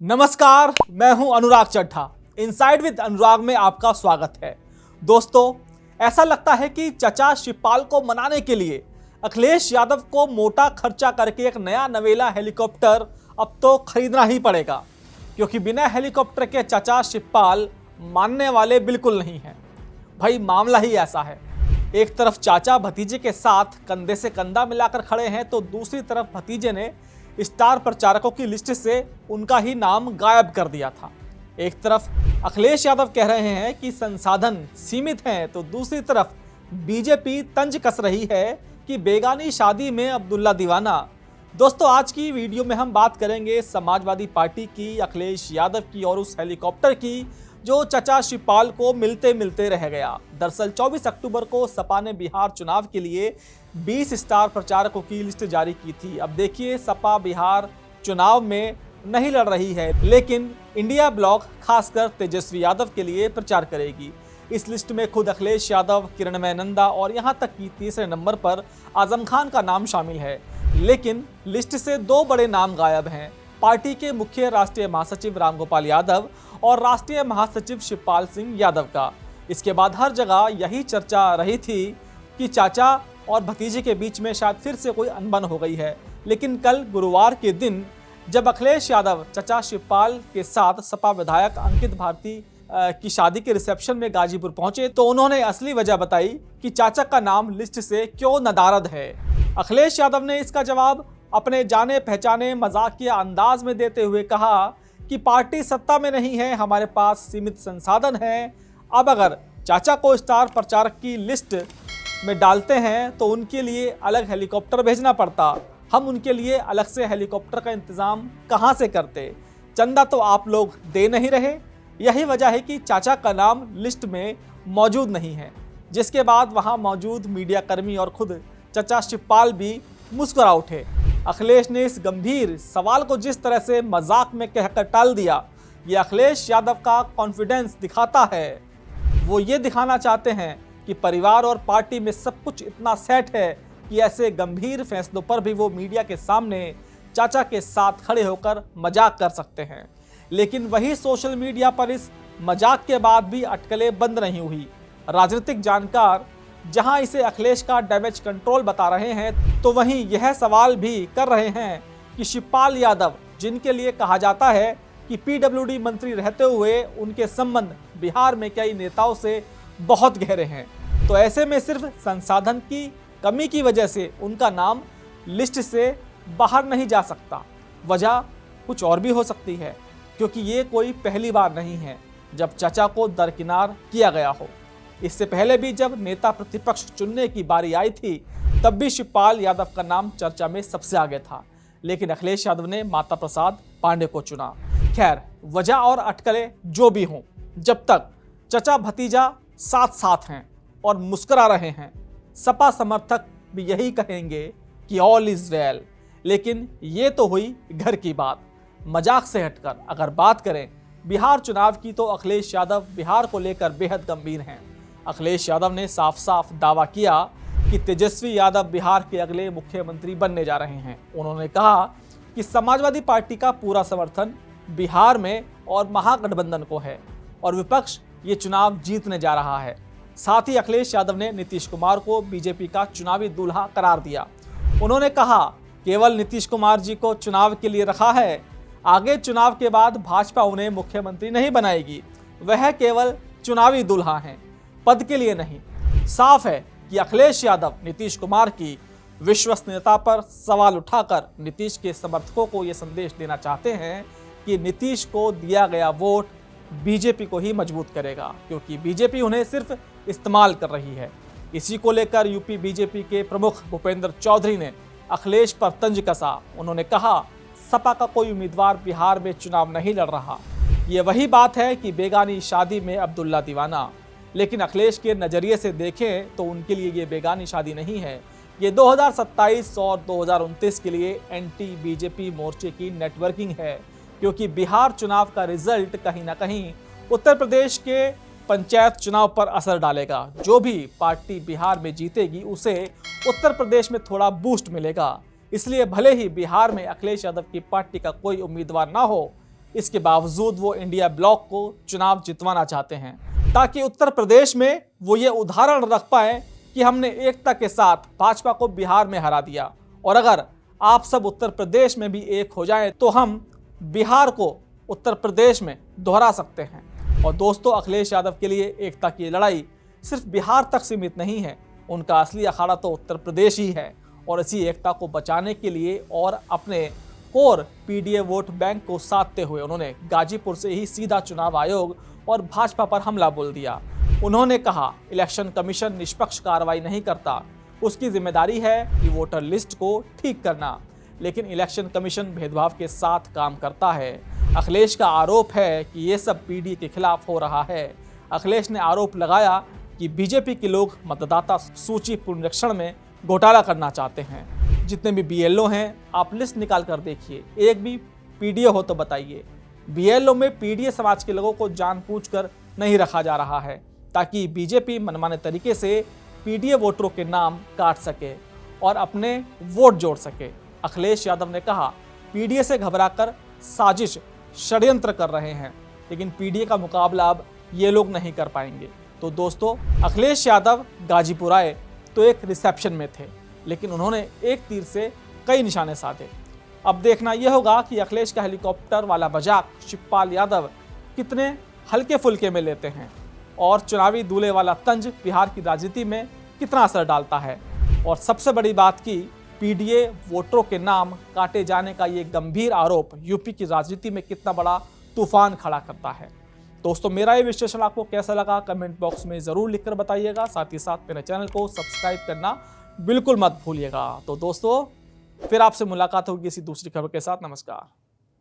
नमस्कार, मैं हूं अनुराग चड्ढा। इनसाइड विद अनुराग में आपका स्वागत है। दोस्तों, ऐसा लगता है कि चचा शिवपाल को मनाने के लिए अखिलेश यादव को मोटा खर्चा करके एक नया नवेला हेलीकॉप्टर अब तो खरीदना ही पड़ेगा, क्योंकि बिना हेलीकॉप्टर के चचा शिवपाल मानने वाले बिल्कुल नहीं हैं। भाई, मामला ही ऐसा है। एक तरफ चाचा भतीजे के साथ कंधे से कंधा मिलाकर खड़े हैं, तो दूसरी तरफ भतीजे ने स्टार प्रचारकों की लिस्ट से उनका ही नाम गायब कर दिया था। एक तरफ अखिलेश यादव कह रहे हैं कि संसाधन सीमित हैं, तो दूसरी तरफ बीजेपी तंज कस रही है कि बेगानी शादी में अब्दुल्ला दीवाना। दोस्तों, आज की वीडियो में हम बात करेंगे समाजवादी पार्टी की, अखिलेश यादव की और उस हेलीकॉप्टर की जो चचा शिवपाल को मिलते मिलते रह गया। दरअसल 24 अक्टूबर को सपा ने बिहार चुनाव के लिए 20 स्टार प्रचारकों की लिस्ट जारी की थी। अब देखिए, सपा बिहार चुनाव में नहीं लड़ रही है, लेकिन इंडिया ब्लॉक खासकर तेजस्वी यादव के लिए प्रचार करेगी। इस लिस्ट में खुद अखिलेश यादव, किरणमय नंदा और यहां तक कि तीसरे नंबर पर आजम खान का नाम शामिल है। लेकिन लिस्ट से दो बड़े नाम गायब हैं, पार्टी के मुख्य राष्ट्रीय महासचिव रामगोपाल यादव और राष्ट्रीय महासचिव शिवपाल सिंह यादव का। इसके बाद हर जगह यही चर्चा रही थी कि चाचा और भतीजे के बीच में शायद फिर से कोई अनबन हो गई है। लेकिन कल गुरुवार के दिन जब अखिलेश यादव चचा शिवपाल के साथ सपा विधायक अंकित भारती की शादी के रिसेप्शन में गाजीपुर पहुंचे, तो उन्होंने असली वजह बताई कि चाचा का नाम लिस्ट से क्यों नदारद है। अखिलेश यादव ने इसका जवाब अपने जाने पहचाने मजाकिया अंदाज में देते हुए कहा कि पार्टी सत्ता में नहीं है, हमारे पास सीमित संसाधन हैं। अब अगर चाचा को स्टार प्रचारक की लिस्ट में डालते हैं तो उनके लिए अलग हेलीकॉप्टर भेजना पड़ता। हम उनके लिए अलग से हेलीकॉप्टर का इंतजाम कहां से करते? चंदा तो आप लोग दे नहीं रहे। यही वजह है कि चाचा का नाम लिस्ट में मौजूद नहीं है। जिसके बाद वहां मौजूद मीडियाकर्मी और खुद चचा शिवपाल भी मुस्कुरा उठे। अखिलेश ने इस गंभीर सवाल को जिस तरह से मजाक में कहकर टाल दिया, ये अखिलेश यादव का कॉन्फिडेंस दिखाता है। वो ये दिखाना चाहते हैं कि परिवार और पार्टी में सब कुछ इतना सेट है कि ऐसे गंभीर फैसलों पर भी वो मीडिया के सामने चाचा के साथ खड़े होकर मजाक कर सकते हैं। लेकिन वही सोशल मीडिया पर इस मजाक के बाद भी अटकलें बंद नहीं हुई। राजनीतिक जानकार जहां इसे अखिलेश का डैमेज कंट्रोल बता रहे हैं, तो वहीं यह सवाल भी कर रहे हैं कि शिवपाल यादव, जिनके लिए कहा जाता है कि पीडब्ल्यूडी मंत्री रहते हुए उनके संबंध बिहार में कई नेताओं से बहुत गहरे हैं, तो ऐसे में सिर्फ संसाधन की कमी की वजह से उनका नाम लिस्ट से बाहर नहीं जा सकता। वजह कुछ और भी हो सकती है, क्योंकि ये कोई पहली बार नहीं है जब चाचा को दरकिनार किया गया हो। इससे पहले भी जब नेता प्रतिपक्ष चुनने की बारी आई थी, तब भी शिवपाल यादव का नाम चर्चा में सबसे आगे था, लेकिन अखिलेश यादव ने माता प्रसाद पांडे को चुना। खैर, वजह और अटकलें जो भी हों, जब तक चचा भतीजा साथ साथ हैं और मुस्कुरा रहे हैं, सपा समर्थक भी यही कहेंगे कि ऑल इज वेल। लेकिन ये तो हुई घर की बात। मजाक से हटकर अगर बात करें बिहार चुनाव की, तो अखिलेश यादव बिहार को लेकर बेहद गंभीर हैं। अखिलेश यादव ने साफ साफ दावा किया कि तेजस्वी यादव बिहार के अगले मुख्यमंत्री बनने जा रहे हैं। उन्होंने कहा कि समाजवादी पार्टी का पूरा समर्थन बिहार में और महागठबंधन को है और विपक्ष ये चुनाव जीतने जा रहा है। साथ ही अखिलेश यादव ने नीतीश कुमार को बीजेपी का चुनावी दूल्हा करार दिया। उन्होंने कहा, केवल नीतीश कुमार जी को चुनाव के लिए रखा है, आगे चुनाव के बाद भाजपा उन्हें मुख्यमंत्री नहीं बनाएगी, वह केवल चुनावी दूल्हा हैं, पद के लिए नहीं। साफ है कि अखिलेश यादव नीतीश कुमार की विश्वसनीयता पर सवाल उठाकर नीतीश के समर्थकों को यह संदेश देना चाहते हैं कि नीतीश को दिया गया वोट बीजेपी को ही मजबूत करेगा, क्योंकि बीजेपी उन्हें सिर्फ इस्तेमाल कर रही है। इसी को लेकर यूपी बीजेपी के प्रमुख भूपेंद्र चौधरी ने अखिलेश पर तंज कसा। उन्होंने कहा, सपा का कोई उम्मीदवार बिहार में चुनाव नहीं लड़ रहा। ये वही बात है कि बेगानी शादी में अब्दुल्ला दीवाना। लेकिन अखिलेश के नज़रिए से देखें तो उनके लिए ये बेगानी शादी नहीं है, ये 2027 और 2029 के लिए एंटी बीजेपी मोर्चे की नेटवर्किंग है। क्योंकि बिहार चुनाव का रिजल्ट कहीं ना कहीं उत्तर प्रदेश के पंचायत चुनाव पर असर डालेगा। जो भी पार्टी बिहार में जीतेगी उसे उत्तर प्रदेश में थोड़ा बूस्ट मिलेगा। इसलिए भले ही बिहार में अखिलेश यादव की पार्टी का कोई उम्मीदवार ना हो, इसके बावजूद वो इंडिया ब्लॉक को चुनाव जितवाना चाहते हैं, ताकि उत्तर प्रदेश में वो ये उदाहरण रख पाए कि हमने एकता के साथ भाजपा को बिहार में हरा दिया, और अगर आप सब उत्तर प्रदेश में भी एक हो जाएं तो हम बिहार को उत्तर प्रदेश में दोहरा सकते हैं। और दोस्तों, अखिलेश यादव के लिए एकता की लड़ाई सिर्फ बिहार तक सीमित नहीं है, उनका असली अखाड़ा तो उत्तर प्रदेश ही है। और इसी एकता को बचाने के लिए और अपने कोर पीडीए वोट बैंक को साधते हुए उन्होंने गाजीपुर से ही सीधा चुनाव आयोग और भाजपा पर हमला बोल दिया। उन्होंने कहा, इलेक्शन कमीशन निष्पक्ष कार्रवाई नहीं करता, उसकी जिम्मेदारी है कि वोटर लिस्ट को ठीक करना, लेकिन इलेक्शन कमीशन भेदभाव के साथ काम करता है। अखिलेश का आरोप है कि ये सब पीडीए के खिलाफ हो रहा है। अखिलेश ने आरोप लगाया कि बीजेपी के लोग मतदाता सूची पुनरीक्षण में घोटाला करना चाहते हैं। जितने भी बीएलओ हैं, आप लिस्ट निकाल कर देखिए, एक भी पीडीए हो तो बताइए। बीएलओ में पीडीए समाज के लोगों को जानबूझकर नहीं रखा जा रहा है, ताकि बीजेपी मनमाने तरीके से पीडीए वोटरों के नाम काट सके और अपने वोट जोड़ सके। अखिलेश यादव ने कहा, पीडीए से घबराकर साजिश षड्यंत्र कर रहे हैं, लेकिन पीडीए का मुकाबला अब ये लोग नहीं कर पाएंगे। तो दोस्तों, अखिलेश यादव गाजीपुर आए तो एक रिसेप्शन में थे, लेकिन उन्होंने एक तीर से कई निशाने साधे। अब देखना यह होगा कि अखिलेश का हेलीकॉप्टर वाला मजाक शिवपाल यादव कितने हल्के फुल्के में लेते हैं और चुनावी दूल्हे वाला तंज बिहार की राजनीति में कितना असर डालता है। और सबसे बड़ी बात की, पीडीए वोटरों के नाम काटे जाने का ये गंभीर आरोप यूपी की राजनीति में कितना बड़ा तूफान खड़ा करता है। दोस्तों, मेरा ये विश्लेषण आपको कैसा लगा कमेंट बॉक्स में ज़रूर लिखकर बताइएगा। साथ ही साथ मेरे चैनल को सब्सक्राइब करना बिल्कुल मत भूलिएगा। तो दोस्तों, फिर आपसे मुलाकात होगी किसी दूसरी खबर के साथ। नमस्कार।